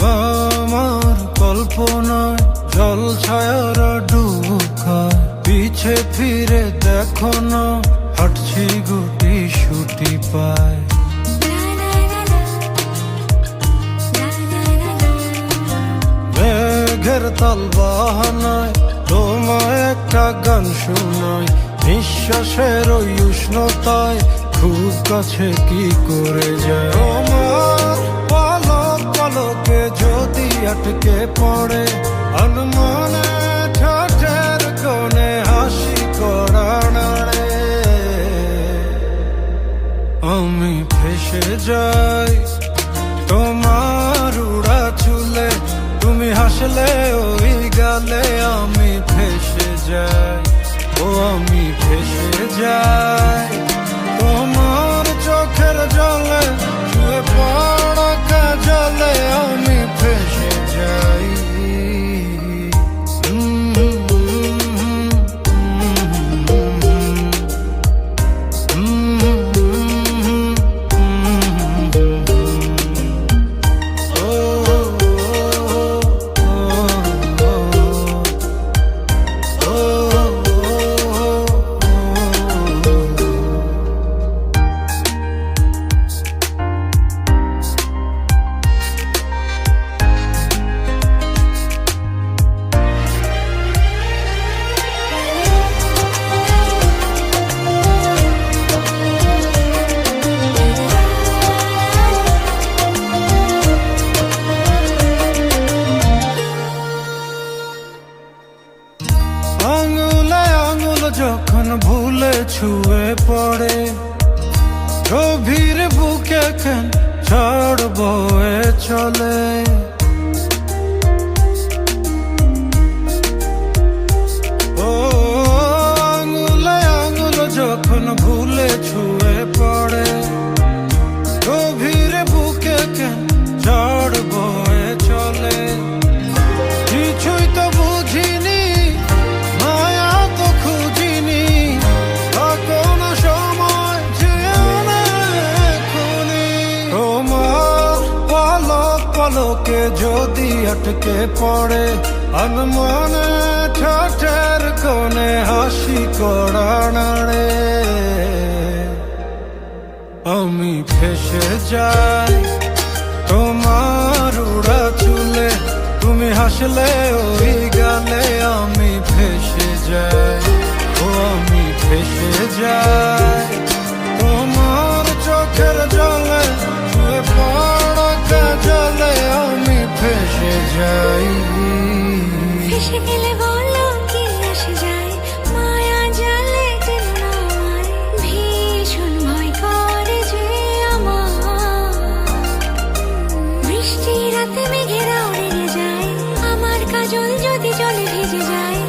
আমার কল্পনায় জল ছায়ারা ডুব খায়, পিছে ফিরে দেখো না হাঁটছি গুটি সুটি পায়। মেঘের তাল বাহানায় তোমায় একটা গান শোনাই, নিঃশ্বাসের ওই উষ্ণতায় খুব কাছে কি করে যায়। তোমার পলক পলকে যদি আটকে পড়ে অনুমানে ঠোঁটের কোণে হাসি করা নাড়ে, আমি ফেসে যাই তোমার উড়া চুলে, তুমি হাসলে ওই গালে আমি ফেসে যাই। ও আমি ফেসে যাই তোমার চোখের জলে, শুয়ে পড়া কাজলে আমি ফেসে যাই। আঙুলে আঙুল যখন ভুলে ছুঁয়ে পড়ে, গভীর বুকে কেন ঝড় বয়ে চলে। ও আঙুলে আঙুল যখন ভুলে ছুঁয়ে পড়ে, গভীর বুকে কেন ঝড় বয়ে চলে। কিছুই তো বুঝিনি, মায়া তো খুঁজিনি, কোনো সময় তোমার পলক পলকে যদি আটকে পড়ে অনুমানে ঠোঁটের কোণে হাসি করা নাড়ে, আমি ফেসে যাই তোমার উড়া চুলে, তুমি হাসলে ওই গালে আমি ফেসে যাই। ও আমি ফেসে যাই তোমার চোখের জলে, শুয়ে পড়া কাজলে আমি ফেসে যাই। ফেসে গেলে বলো কি আসে যায়, মায়া জালে টেনে নামায়, ভীষণ ভয় করে যে আমার। বৃষ্টি রাতে মেঘেরা উড়ে যায়, আমার কাজল যদি জলে ভেসে যায়,